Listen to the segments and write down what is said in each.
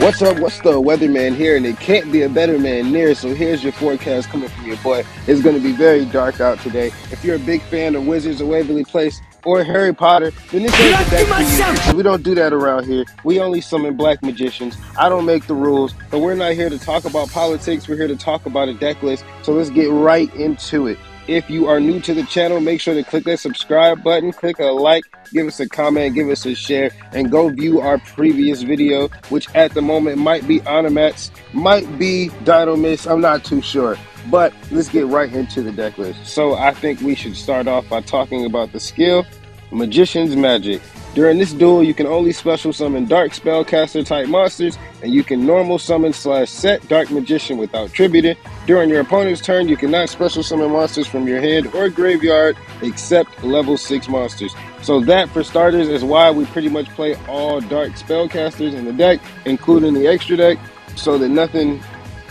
What's up? What's the weatherman here? And it can't be a better man near. So here's your forecast coming from your boy. It's going to be very dark out today. If you're a big fan of Wizards of Waverly Place or Harry Potter, then this ain't the deck for you because we don't do that around here. We only summon black magicians. I don't make the rules, but we're not here to talk about politics. We're here to talk about a deck list. So let's get right into it. If you are new to the channel, make sure to click that subscribe button, click a like, give us a comment, give us a share, and go view our previous video, which at the moment might be Onomats, might be Dynamis, I'm not too sure. But let's get right into the deck list. So I think we should start off by talking about the skill, Magician's Magic. During this duel, you can only special summon Dark Spellcaster type monsters, and you can normal summon / set Dark Magician without tributing. During your opponent's turn, you cannot special summon monsters from your hand or graveyard except level 6 monsters. So that, for starters, is why we pretty much play all Dark Spellcasters in the deck, including the extra deck, so that nothing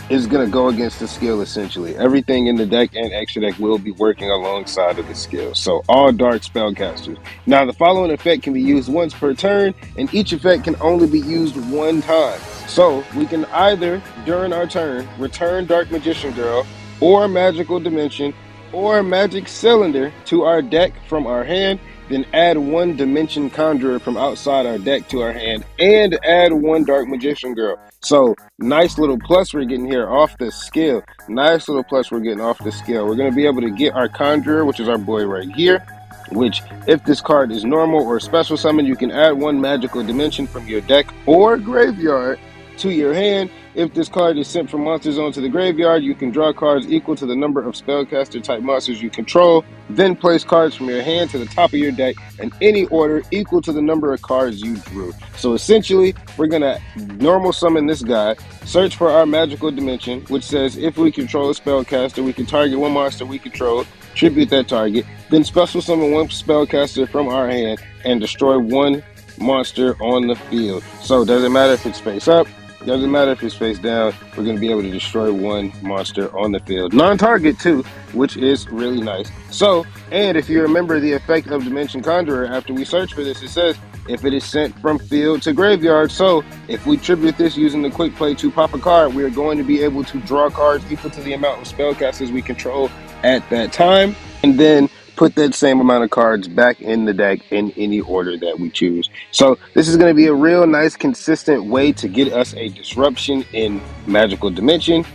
is going to go against the skill. Essentially everything in the deck and extra deck will be working alongside of the skill, so all dark spellcasters. Now the following effect can be used once per turn, and each effect can only be used one time. So we can either during our turn return Dark Magician Girl or Magical Dimension or Magic Cylinder to our deck from our hand, then add one Dimension Conjurer from outside our deck to our hand, and add one Dark Magician Girl. So nice little plus we're getting here off the skill. Nice little plus we're getting off the skill. We're going to be able to get our Conjurer, which is our boy right here, which if this card is normal or special summon, you can add one Magical Dimension from your deck or graveyard to your hand. If this card is sent from Monster Zone to the graveyard, you can draw cards equal to the number of spellcaster type monsters you control, then place cards from your hand to the top of your deck in any order equal to the number of cards you drew. So essentially, we're going to normal summon this guy, search for our Magical Dimension, which says if we control a spellcaster, we can target one monster we control, tribute that target, then special summon one spellcaster from our hand and destroy one monster on the field. So it doesn't matter if it's face up, doesn't matter if it's face down, we're going to be able to destroy one monster on the field. Non-target too, which is really nice. So, and if you remember the effect of Dimension Conjurer, after we search for this, it says if it is sent from field to graveyard. So if we tribute this using the quick play to pop a card, we are going to be able to draw cards equal to the amount of spellcasters we control at that time, and then put that same amount of cards back in the deck in any order that we choose. So this is going to be a real nice consistent way to get us a disruption in Magical Dimension.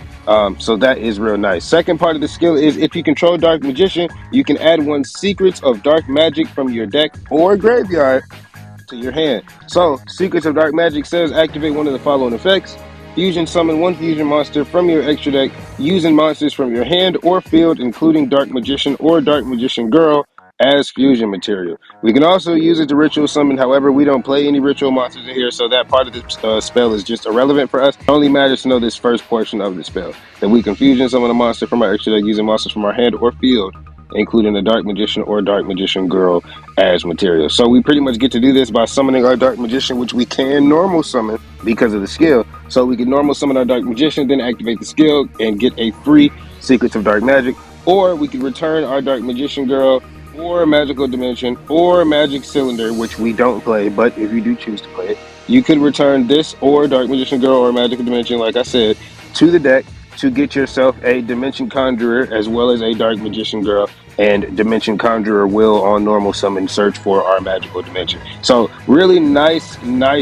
So that is real nice. Second part of the skill is if you control Dark Magician, you can add one Secrets of Dark Magic from your deck or graveyard to your hand. So Secrets of Dark Magic says activate one of the following effects. Fusion summon one fusion monster from your extra deck using monsters from your hand or field, including Dark Magician or Dark Magician Girl, as fusion material. We can also use it to ritual summon. However, we don't play any ritual monsters in here, so that part of the spell is just irrelevant for us. It only matters to know this first portion of the spell, that we can fusion summon a monster from our extra deck using monsters from our hand or field, including a Dark Magician or Dark Magician Girl as material. So we pretty much get to do this by summoning our Dark Magician, which we can normal summon because of the skill. So we can normal summon our Dark Magician, then activate the skill and get a free Secrets of Dark Magic. Or we could return our Dark Magician Girl or Magical Dimension or Magic Cylinder, which we don't play, but if you do choose to play it, you could return this or Dark Magician Girl or Magical Dimension, like I said, to the deck to get yourself a Dimension Conjurer as well as a Dark Magician Girl, and Dimension Conjurer will on normal summon search for our Magical Dimension. So really nice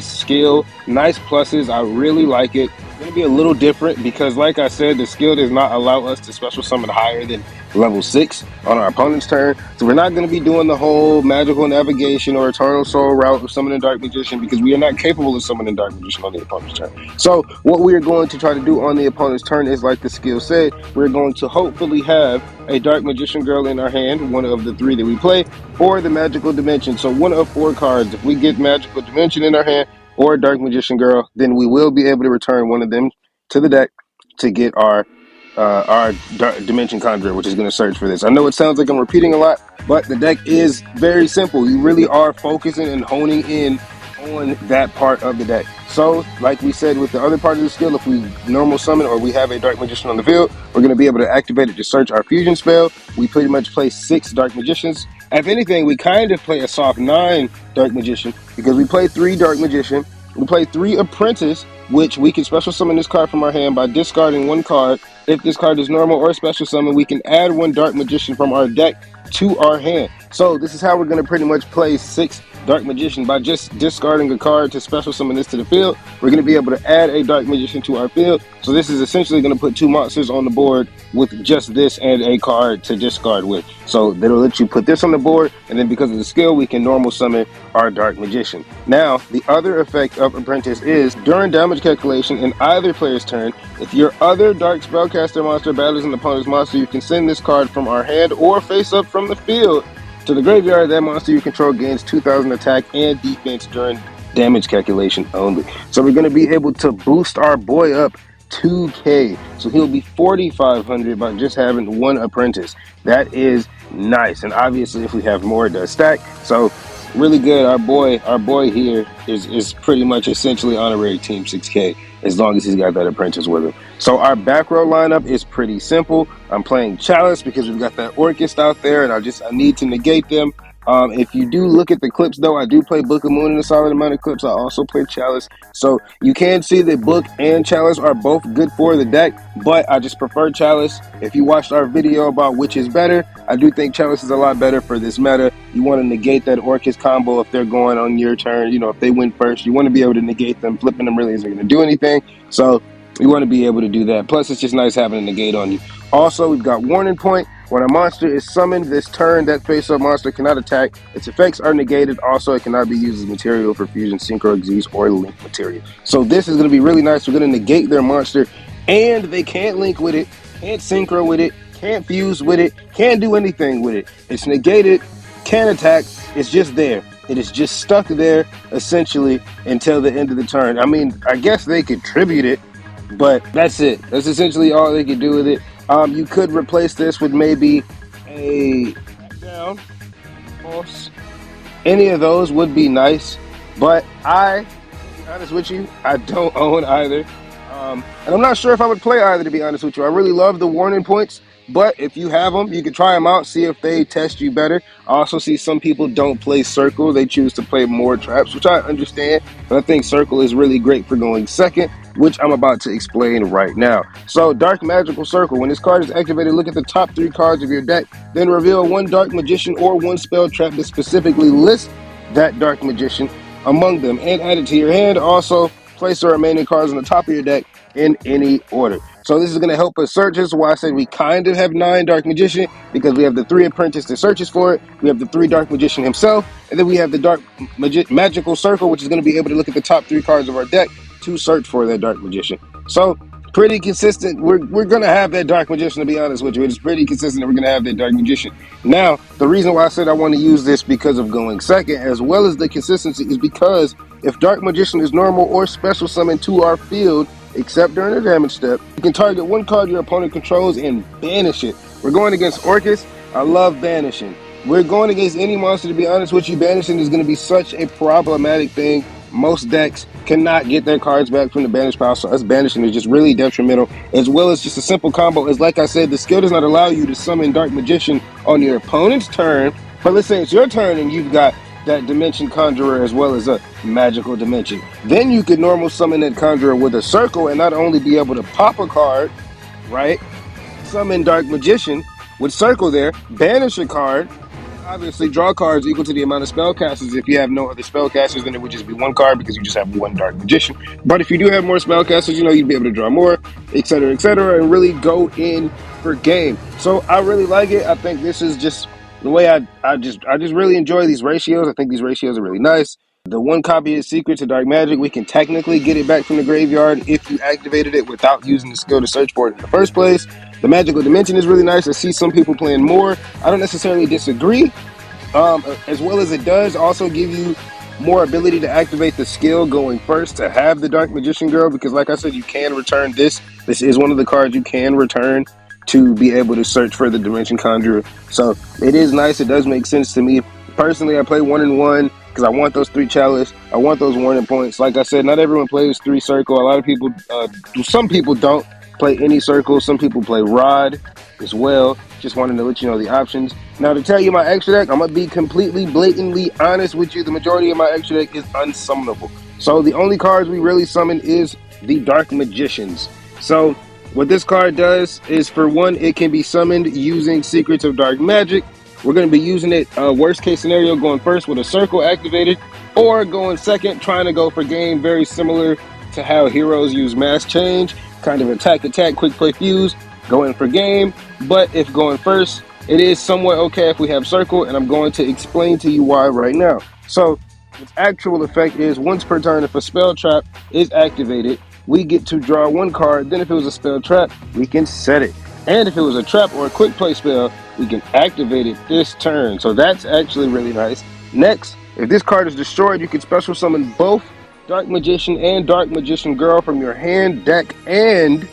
skill, nice pluses. I really like it. It's going to be a little different because, like I said, the skill does not allow us to special summon higher than level 6 on our opponent's turn. So we're not going to be doing the whole Magical Navigation or Eternal Soul route of summoning Dark Magician because we are not capable of summoning Dark Magician on the opponent's turn. So what we are going to try to do on the opponent's turn is, like the skill said, we're going to hopefully have a Dark Magician Girl in our hand, one of the 3 that we play, or the Magical Dimension. So one of 4 cards. If we get Magical Dimension in our hand or Dark Magician Girl, then we will be able to return one of them to the deck to get our Dimension Conjurer, which is going to search for this. I know it sounds like I'm repeating a lot, but the deck is very simple. You really are focusing and honing in on that part of the deck. So, like we said with the other part of the skill, if we normal summon or we have a Dark Magician on the field, we're going to be able to activate it to search our fusion spell. We pretty much play 6 Dark Magicians. If anything, we kind of play a soft 9 Dark Magician because we play 3 Dark Magician, We play 3 Apprentice, which we can special summon this card from our hand by discarding 1 card. If this card is normal or special summon, we can add 1 Dark Magician from our deck to our hand. So this is how we're going to pretty much play 6 Dark Magician. By just discarding a card to special summon this to the field, we're going to be able to add a Dark Magician to our field. So this is essentially going to put 2 monsters on the board with just this and a card to discard with. So that'll let you put this on the board, and then because of the skill, we can normal summon our Dark Magician. Now, the other effect of Apprentice is, during damage calculation in either player's turn, if your other Dark Spellcaster monster battles an opponent's monster, you can send this card from our hand or face up from the field to the graveyard. That monster you control gains 2,000 attack and defense during damage calculation only. So we're going to be able to boost our boy up 2k, so he'll be 4,500 by just having 1 Apprentice. That is nice, and obviously if we have more, it does stack. So really good. Our boy here is pretty much essentially honorary team 6k as long as he's got that Apprentice with him. So our back row lineup is pretty simple. I'm playing Chalice because we've got that Rokkets out there, and I need to negate them. If you do look at the clips, though, I do play Book of Moon in a solid amount of clips. I also play Chalice. So you can see that Book and Chalice are both good for the deck, but I just prefer Chalice. If you watched our video about which is better, I do think Chalice is a lot better for this meta. You want to negate that Rokkets combo if they're going on your turn. You know, if they win first, you want to be able to negate them. Flipping them really isn't going to do anything. So you want to be able to do that. Plus, it's just nice having a negate on you. Also, we've got Warning Point. When a monster is summoned this turn, that face-up monster cannot attack. Its effects are negated. Also, it cannot be used as material for fusion, synchro, exe's, or link material. So this is going to be really nice. We're going to negate their monster, and they can't link with it, can't synchro with it, can't fuse with it, can't do anything with it. It's negated, can't attack. It's just there. It is just stuck there, essentially, until the end of the turn. I mean, I guess they could tribute it, but that's it. That's essentially all they could do with it. You could replace this with maybe a down, false. Any of those would be nice, but to be honest with you, I don't own either. And I'm not sure if I would play either, to be honest with you. I really love the Warning Points, but if you have them, you can try them out, see if they test you better. I also see some people don't play Circle. They choose to play more traps, which I understand, but I think Circle is really great for going second, which I'm about to explain right now. So, Dark Magical Circle. When this card is activated, look at the top 3 cards of your deck, then reveal 1 Dark Magician or 1 spell trap that specifically lists that Dark Magician among them, and add it to your hand. Also, place the remaining cards on the top of your deck in any order. So this is going to help us search. This is why I said we kind of have 9 Dark Magician, because we have the 3 Apprentice that searches for it, we have the 3 Dark Magician himself, and then we have the Dark Magical Circle, which is going to be able to look at the top 3 cards of our deck to search for that Dark Magician. So pretty consistent. We're going to have that Dark Magician, to be honest with you. It's pretty consistent that we're going to have that Dark Magician. Now, the reason why I said I want to use this because of going second, as well as the consistency, is because if Dark Magician is normal or special summon to our field, except during the damage step, you can target 1 card your opponent controls and banish it. We're going against Rokkets. I love banishing. We're going against any monster, to be honest with you. Banishing is going to be such a problematic thing. Most decks cannot get their cards back from the banish pile, so us banishing is just really detrimental, as well as just a simple combo. As like I said, the skill does not allow you to summon Dark Magician on your opponent's turn, but let's say it's your turn and you've got that Dimension Conjurer as well as a Magical Dimension. Then you could normal summon that Conjurer with a Circle and not only be able to pop a card, right? Summon Dark Magician with Circle there, banish a card, obviously draw cards equal to the amount of spellcasters. If you have no other spellcasters, then it would just be 1 card because you just have 1 Dark Magician. But if you do have more spellcasters, you know, you'd be able to draw more, etc., and really go in for game. So I really like it. I think this is just the way I just really enjoy these ratios. I think these ratios are really nice. The 1 copy is Secret to Dark Magic. We can technically get it back from the graveyard if you activated it without using the skill to search for it in the first place. The Magical Dimension is really nice. I see some people playing more. I don't necessarily disagree. As well as it does also give you more ability to activate the skill going first to have the Dark Magician Girl, because like I said, you can return this. This is one of the cards you can return to be able to search for the Dimension Conjurer. So it is nice. It does make sense to me. Personally, I play 1 and 1 because I want those 3 Chalice. I want those Warning Points. Like I said, not everyone plays 3 Circle. A lot of people, some people don't play any Circle. Some people play Rod as well. Just wanted to let you know the options. Now, to tell you my extra deck, I'm going to be completely, blatantly honest with you. The majority of my extra deck is unsummonable. So the only cards we really summon is the Dark Magicians. So what this card does is, for one, it can be summoned using Secrets of Dark Magic. We're going to be using it, worst case scenario, going first with a circle activated, or going second, trying to go for game, very similar to how heroes use Mass Change, kind of attack, quick play fuse, going for game. But if going first, it is somewhat okay if we have circle, and I'm going to explain to you why right now. So its actual effect is, once per turn, if a spell trap is activated, we get to draw one card. Then if it was a spell trap, we can set it. And if it was a trap or a quick play spell, we can activate it this turn. So that's actually really nice. Next, if this card is destroyed, you can special summon both Dark Magician and Dark Magician Girl from your hand, deck, and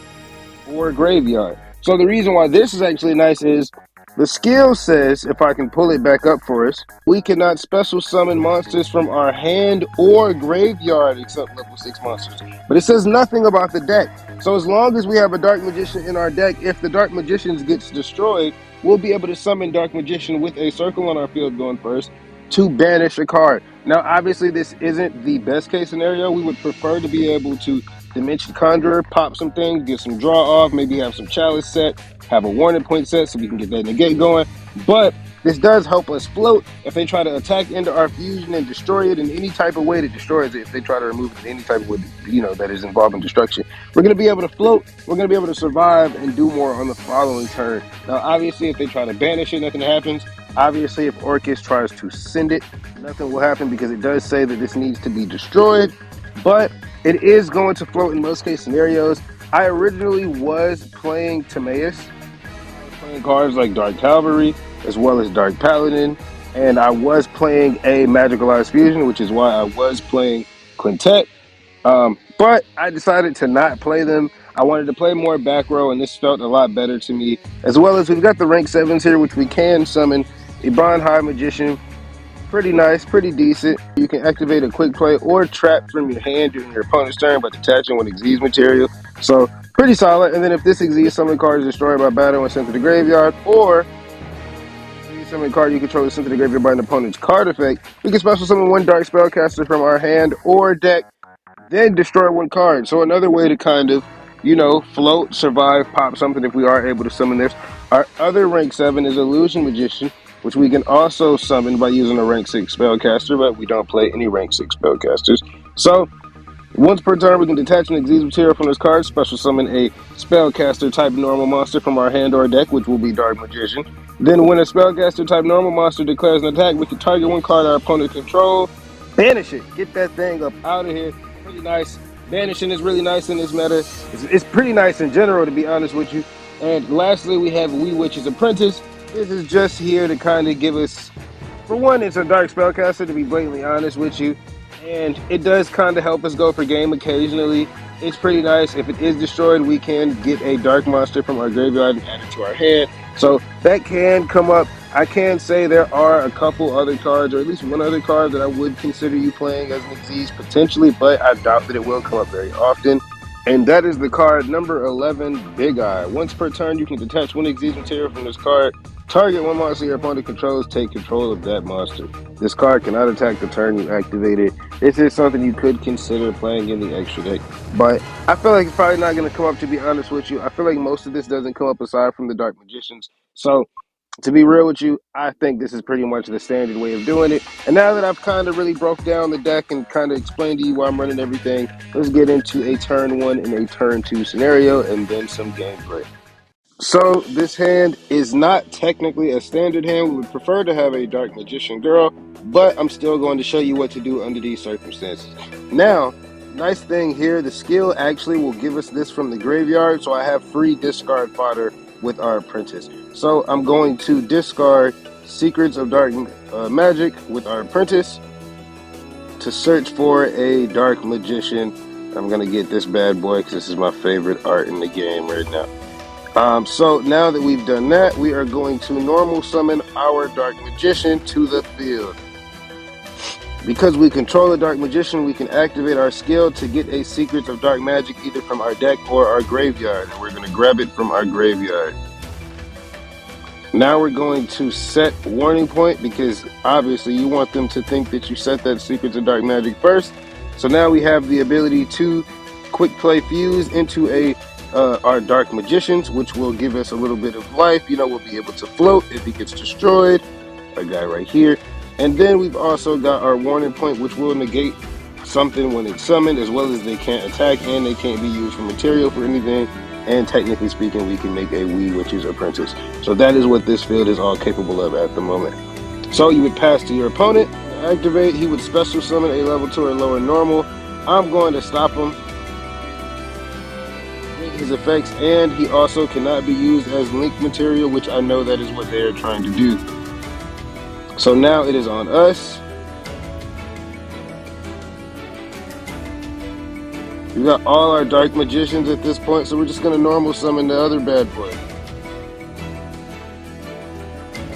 or graveyard. So the reason why this is actually nice is the skill says, if I can pull it back up for us, we cannot special summon monsters from our hand or graveyard except level 6 monsters. But it says nothing about the deck. So as long as we have a Dark Magician in our deck, if the Dark Magician gets destroyed, we'll be able to summon Dark Magician with a circle on our field going first to banish a card. Now, obviously, this isn't the best case scenario. We would prefer to be able to Dimension Conjurer, pop some things, get some draw off, maybe have some Chalice set, have a Warning Point set so we can get that negate going. But this does help us float if they try to attack into our fusion and destroy it in any type of way that destroys it. If they try to remove it in any type of way, that is involved in destruction, we're going to be able to float, we're going to be able to survive and do more on the following turn. Now, obviously, if they try to banish it, nothing happens. Obviously, if Rokkets tries to send it, nothing will happen because it does say that this needs to be destroyed. But it is going to float in most case scenarios. I originally was playing Timaeus. I was playing cards like Dark Cavalry as well as Dark Paladin. And I was playing a Magicalized Fusion, which is why I was playing Quintet. But I decided to not play them. I wanted to play more back row, and this felt a lot better to me. As well as we've got the rank 7s here, which we can summon. A Bond High Magician. Pretty nice, pretty decent. You can activate a quick play or trap from your hand during your opponent's turn by detaching one Xyz material. So, pretty solid. And then if this Xyz summon card is destroyed by battle and sent to the graveyard, or Xyz summon card you control is sent to the graveyard by an opponent's card effect, we can special summon one Dark Spellcaster from our hand or deck, then destroy one card. So another way to kind of, float, survive, pop something if we are able to summon this. Our other rank 7 is Illusion Magician, which we can also summon by using a rank 6 spellcaster, but we don't play any rank 6 spellcasters. So, once per turn, we can detach an Xyz material from this card, special summon a spellcaster type normal monster from our hand or deck, which will be Dark Magician. Then when a spellcaster type normal monster declares an attack, we can target one card our opponent controls, banish it, get that thing up out of here. Pretty nice. Banishing is really nice in this meta. It's pretty nice in general, to be honest with you. And lastly, we have Wee Witch's Apprentice. This is just here to kind of give us, for one, it's a Dark Spellcaster, to be blatantly honest with you. And it does kind of help us go for game occasionally. It's pretty nice. If it is destroyed, we can get a Dark Monster from our graveyard and add it to our hand. So that can come up. I can say there are a couple other cards, or at least one other card that I would consider you playing as an Xyz potentially, but I doubt that it will come up very often. And that is the card number 11, Big Eye. Once per turn, you can detach one Xyz material from this card. Target one monster your opponent controls, take control of that monster. This card cannot attack the turn you activate it. This is something you could consider playing in the extra deck. But I feel like it's probably not going to come up, to be honest with you. I feel like most of this doesn't come up aside from the Dark Magicians. So, to be real with you, I think this is pretty much the standard way of doing it. And now that I've kind of really broke down the deck and kind of explained to you why I'm running everything, let's get into a turn 1 and a turn 2 scenario and then some gameplay. So this hand is not technically a standard hand. We would prefer to have a Dark Magician Girl, but I'm still going to show you what to do under these circumstances. Now, nice thing here, the skill actually will give us this from the graveyard, so I have free discard fodder with our Apprentice. So I'm going to discard Secrets of Dark Magic with our Apprentice to search for a Dark Magician. I'm going to get this bad boy because this is my favorite art in the game right now. So now that we've done that, we are going to normal summon our Dark Magician to the field. Because we control the Dark Magician, we can activate our skill to get a Secrets of Dark Magic either from our deck or our graveyard. And we're going to grab it from our graveyard. Now we're going to set Warning Point because obviously you want them to think that you set that Secrets of Dark Magic first. So now we have the ability to quick play fuse into our Dark Magicians, which will give us a little bit of life. You know, we'll be able to float if he gets destroyed. Our guy right here. And then we've also got our warning point, which will negate something when it's summoned, as well as they can't attack and they can't be used for material for anything. And technically speaking, we can make a Wii Witch's Apprentice. So that is what this field is all capable of at the moment. So you would pass to your opponent, activate, he would special summon a level 2 or lower normal. I'm going to stop him. His effects, and he also cannot be used as link material, which I know that is what they are trying to do. So now it is on us. We got all our Dark Magicians at this point, so we're just going to normal summon the other bad boy.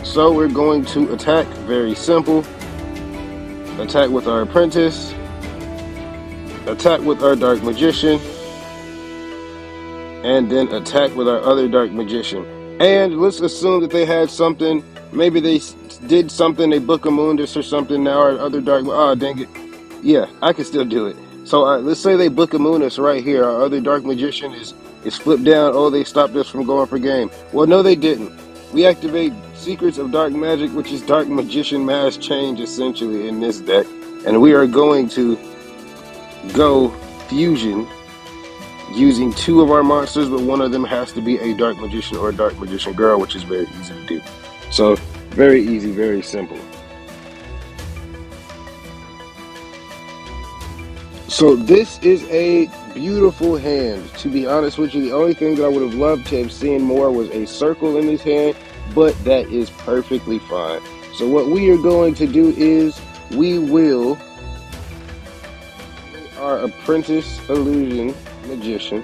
So we're going to attack, very simple. Attack with our Apprentice. Attack with our Dark Magician. And then attack with our other Dark Magician. And let's assume that they had something. Maybe they did something, they book a Mundus or something. Now our other Dark, oh dang it. Yeah, I can still do it. So let's say they book a Mundus right here. Our other Dark Magician is flipped down. Oh, they stopped us from going for game. Well, no, they didn't. We activate Secrets of Dark Magic, which is Dark Magician Mass Change essentially in this deck. And we are going to go Fusion using 2 of our monsters, but one of them has to be a Dark Magician or a Dark Magician Girl, which is very easy to do. So, very easy, very simple. So this is a beautiful hand. To be honest with you, the only thing that I would have loved to have seen more was a circle in this hand, but that is perfectly fine. So what we are going to do is we will our Apprentice Illusion Magician,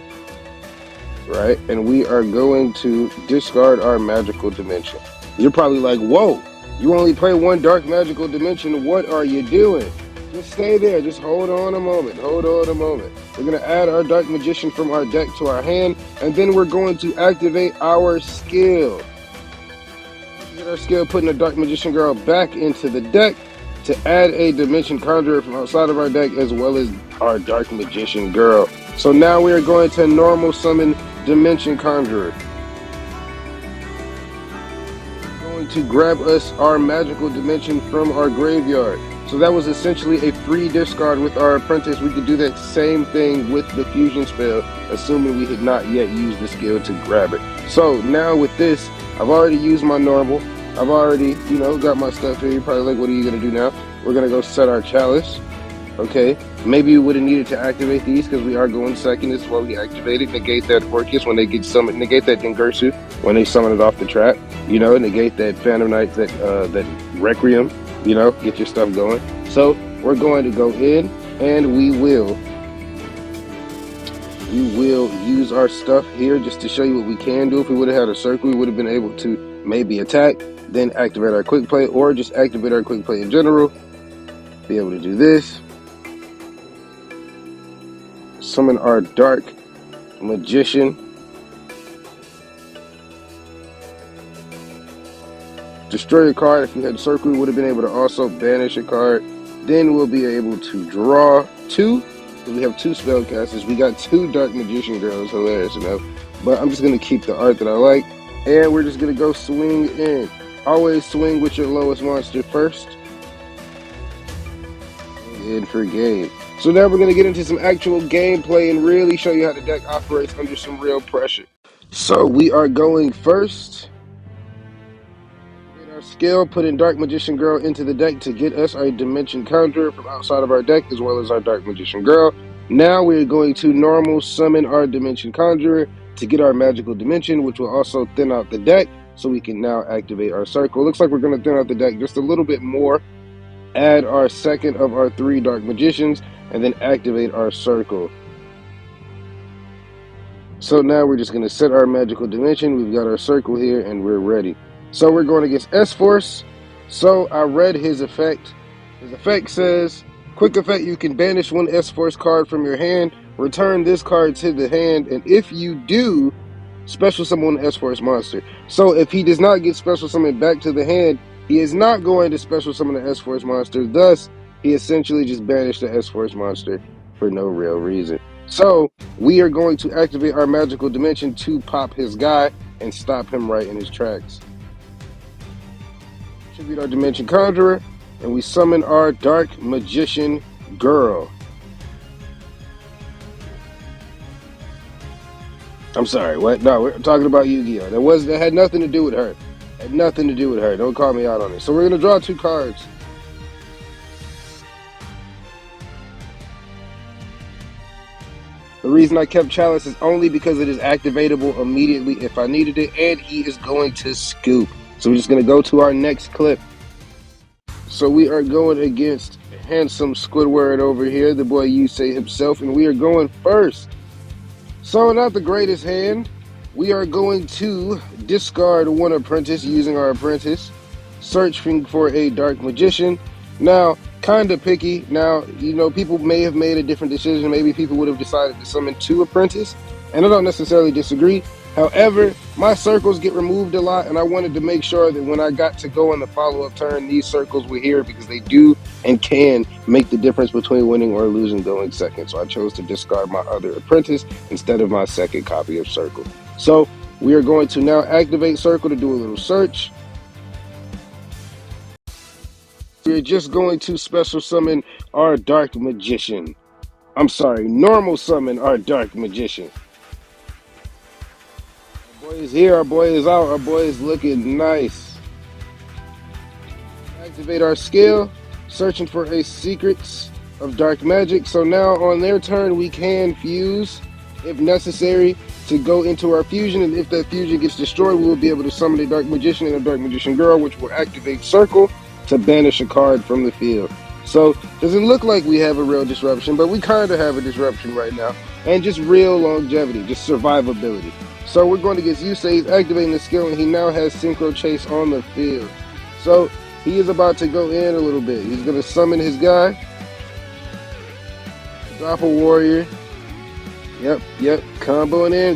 right? And we are going to discard our Magical Dimension. You're probably like, whoa, you only play 1 Dark Magical Dimension. What are you doing? Just stay there. Just hold on a moment. Hold on a moment. We're going to add our Dark Magician from our deck to our hand, and then we're going to activate our skill. Get our skill, putting the Dark Magician Girl back into the deck to add a Dimension Conjurer from outside of our deck, as well as our Dark Magician Girl. So now we are going to normal summon Dimension Conjurer. We're going to grab us our Magical Dimension from our graveyard. So that was essentially a free discard with our Apprentice. We could do that same thing with the Fusion spell, assuming we had not yet used the skill to grab it. So now with this, I've already used my normal. I've already, got my stuff here. You're probably like, what are you going to do now? We're going to go set our Chalice. Okay, maybe we would have needed to activate these because we are going second. This is why we activated. Negate that Rokkets when they get summoned. Negate that Dengursu when they summon it off the trap. Negate that Phantom Knight, that Requiem. Get your stuff going. So we're going to go in and we will use our stuff here just to show you what we can do. If we would have had a circle, we would have been able to maybe attack, then activate our quick play, or just activate our quick play in general. Be able to do this. Summon our Dark Magician. Destroy a card. If we had circle, we would have been able to also banish a card. Then we'll be able to draw 2. We have 2 spellcasters. We got 2 Dark Magician Girls. Hilarious enough. But I'm just going to keep the art that I like. And we're just going to go swing in. Always swing with your lowest monster first. In for game. So now we're going to get into some actual gameplay and really show you how the deck operates under some real pressure. So we are going first. Our skill, putting Dark Magician Girl into the deck to get us our Dimension Conjurer from outside of our deck, as well as our Dark Magician Girl. Now we're going to normal summon our Dimension Conjurer to get our Magical Dimension, which will also thin out the deck, so we can now activate our circle. Looks like we're going to thin out the deck just a little bit more. Add our second of our 3 Dark Magicians, and then activate our circle. So now we're just going to set our Magical Dimension. We've got our circle here, and we're ready. So we're going against S-Force. So I read his effect. His effect says, quick effect, you can banish 1 S-Force card from your hand, return this card to the hand, and if you do, special summon an S-Force monster. So if he does not get special summon back to the hand, he is not going to special summon an S-Force monster. Thus, he essentially just banished the S-Force monster for no real reason. So we are going to activate our magical dimension to pop his guy and stop him right in his tracks. Tribute our dimension conjurer, and we summon our dark magician girl. I'm sorry, what? No, we're talking about Yu-Gi-Oh! That had nothing to do with her. Had nothing to do with her. Don't call me out on it. So we're gonna draw 2 cards. The reason I kept Chalice is only because it is activatable immediately if I needed it, and he is going to scoop. So we're just going to go to our next clip. So we are going against handsome Squidward over here, the boy Yusei himself, and we are going first. So not the greatest hand. We are going to discard 1 apprentice using our apprentice, searching for a dark magician. Now, kind of picky. Now, you know, people may have made a different decision. Maybe people would have decided to summon 2 apprentice, and I don't necessarily disagree. However, my circles get removed a lot, and I wanted to make sure that when I got to go on the follow-up turn, these circles were here because they do and can make the difference between winning or losing going second. So I chose to discard my other apprentice instead of my second copy of circle. So we are going to now activate circle to do a little search. We're just going to special summon our dark magician. I'm sorry, normal summon our dark magician. Our boy is here, our boy is out, our boy is looking nice. Activate our skill, searching for a secrets of dark magic. So now on their turn we can fuse if necessary to go into our fusion, and if that fusion gets destroyed, we will be able to summon a dark magician and a dark magician girl, which will activate circle to banish a card from the field. So doesn't look like we have a real disruption, but we kind of have a disruption right now, and just real longevity, just survivability. So we're going against Yusei. He's activating the skill, and he now has Synchro Chase on the field. So he is about to go in a little bit. He's going to summon his guy, Doppel Warrior. Yep, comboing in,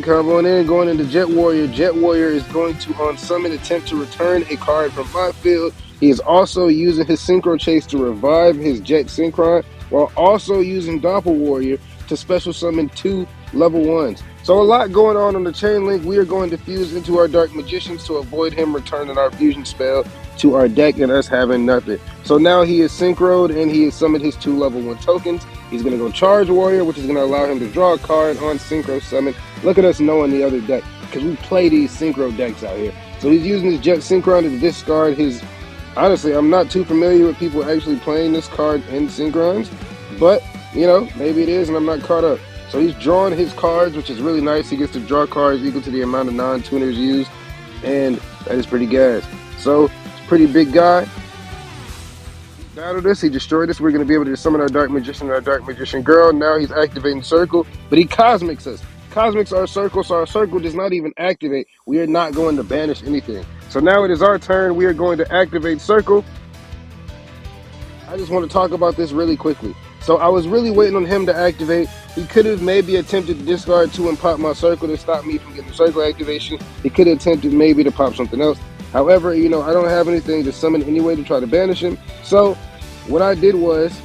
going into Jet Warrior. Jet Warrior is going to, on summon, attempt to return a card from my field. He is also using his Synchro Chase to revive his Jet Synchron, while also using Doppel Warrior to special summon 2 level 1s. So a lot going on the chain link. We are going to fuse into our Dark Magicians to avoid him returning our fusion spell to our deck and us having nothing. So now he is synchroed and he has summoned his 2 level 1 tokens. He's going to go Charge Warrior, which is going to allow him to draw a card on Synchro Summon. Look at us knowing the other deck, because we play these Synchro decks out here. So he's using his Jet Synchron to discard his... Honestly, I'm not too familiar with people actually playing this card in Synchrons, but, you know, maybe it is and I'm not caught up. So he's drawing his cards, which is really nice. He gets to draw cards equal to the amount of non-tuners used, and that is pretty gas. So, it's a pretty big guy. He battled us, he destroyed us. We're going to be able to summon our Dark Magician and our Dark Magician Girl. Now he's activating Circle, but he Cosmics us. Cosmics our Circle, so our Circle does not even activate. We are not going to banish anything. So now it is our turn. We are going to activate Circle. I just want to talk about this really quickly. So I was really waiting on him to activate. He could have maybe attempted to discard 2 and pop my Circle to stop me from getting Circle activation. He could have attempted maybe to pop something else. However, you know, I don't have anything to summon anyway to try to banish him. So what I did was,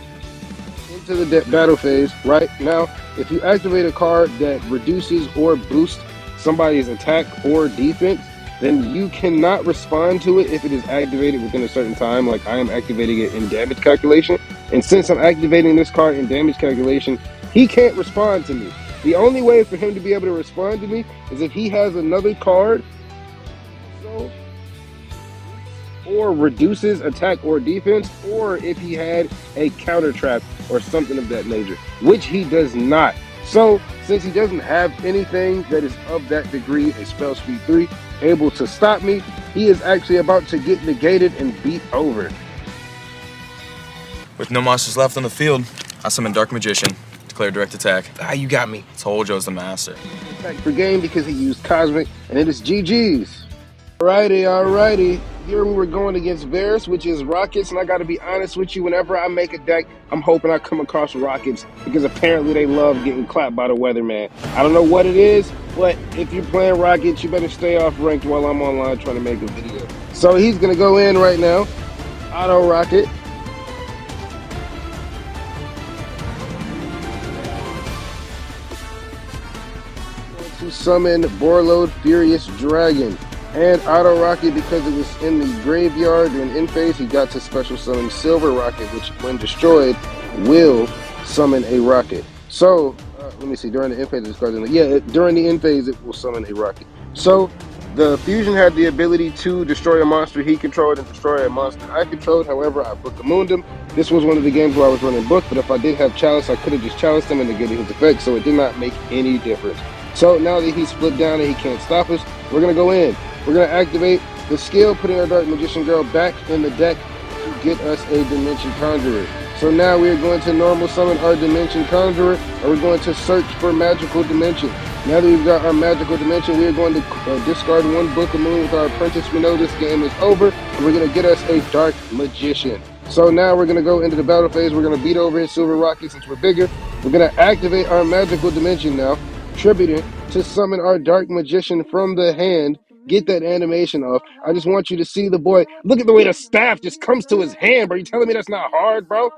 into the battle phase, right? Now, if you activate a card that reduces or boosts somebody's attack or defense, then you cannot respond to it if it is activated within a certain time, like I am activating it in damage calculation. And since I'm activating this card in damage calculation, he can't respond to me. The only way for him to be able to respond to me is if he has another card or reduces attack or defense, or if he had a counter trap or something of that nature, which he does not. So since he doesn't have anything that is of that degree, a spell speed 3, able to stop me, he is actually about to get negated and beat over. With no monsters left on the field, I summon Dark Magician. Declare direct attack. You got me. Told Joe's the master. Attack per game because he used Cosmic, and it is GG's. Alrighty. Here we were going against Varus, which is Rokkets, and I gotta be honest with you, whenever I make a deck, I'm hoping I come across Rokkets, because apparently they love getting clapped by the weatherman. I don't know what it is, but if you're playing Rokkets, you better stay off ranked while I'm online trying to make a video. So he's gonna go in right now. Auto Rocket. to summon Borlode Furious Dragon. And Auto Rocket, because it was in the graveyard during end phase, he got to special summon Silver Rocket, which when destroyed will summon a rocket. So, let me see, during the end phase, during the end phase, it will summon a rocket. So, the fusion had the ability to destroy a monster he controlled and destroy a monster I controlled. However, I Book-a-mooned him. This was one of the games where I was running Book, but if I did have Chalice, I could have just Chaliced him and negated his effect, so it did not make any difference. So now that he's split down and he can't stop us, we're going to go in. We're going to activate the skill, putting our Dark Magician Girl back in the deck to get us a Dimension Conjurer. So now we are going to normal summon our Dimension Conjurer, and we're going to search for Magical Dimension. Now that we've got our Magical Dimension, we are going to discard one Book of Moon with our Apprentice. We know this game is over, and we're going to get us a Dark Magician. So now we're going to go into the battle phase. We're going to beat over his Silver Rocket since we're bigger. We're going to activate our Magical Dimension now, tributing to summon our Dark Magician from the hand. Get that animation off. I just want you to see the boy. Look at the way the staff just comes to his hand, bro. You telling me that's not hard, bro?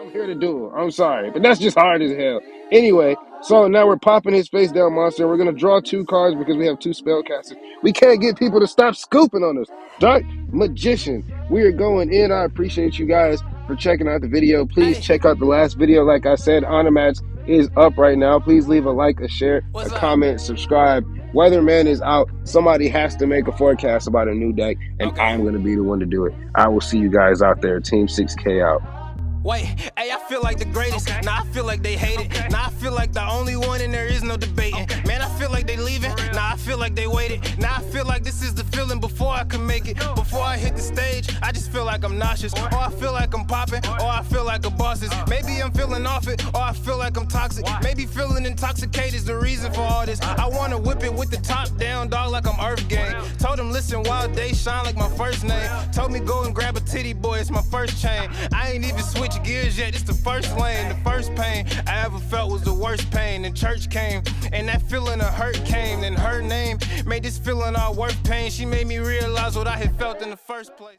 I'm here to duel. I'm sorry, but that's just hard as hell. Anyway, so now we're popping his face down monster. We're going to draw 2 cards because we have 2 spellcasters. We can't get people to stop scooping on us. Dark Magician. We are going in. I appreciate you guys for checking out the video. Please check out the last video. Like I said, Honor Match is up right now. Please leave a like, a share, a comment, subscribe. Weatherman is out. Somebody has to make a forecast about a new deck, and I'm going to be the one to do it. I will see you guys out there. Team 6K out. Wait, hey, I feel like the greatest. Now I feel like they hate it. Now I feel like the only one and there is no debating. Man, I feel like they leaving. Now I feel like they waited. Now I feel like this is the feeling before I can make it. Before I hit the stage, I just feel like I'm nauseous. Or I feel like I'm popping. Or I feel like a boss is. Maybe I'm feeling off it. Or I feel like I'm toxic. Maybe feeling intoxicated is the reason for all this. I want to whip it with the top down, dog, like I'm Earth Gang. Told him, listen, Wild Day shine like my first name. Told me go and grab a titty boy, it's my first chain. I ain't even switch gears yet, it's the first lane. The first pain I ever felt was the worst pain. And church came, and that feeling of hurt came. And her name made this feeling all worth pain. She made me realize what I had felt in the first place.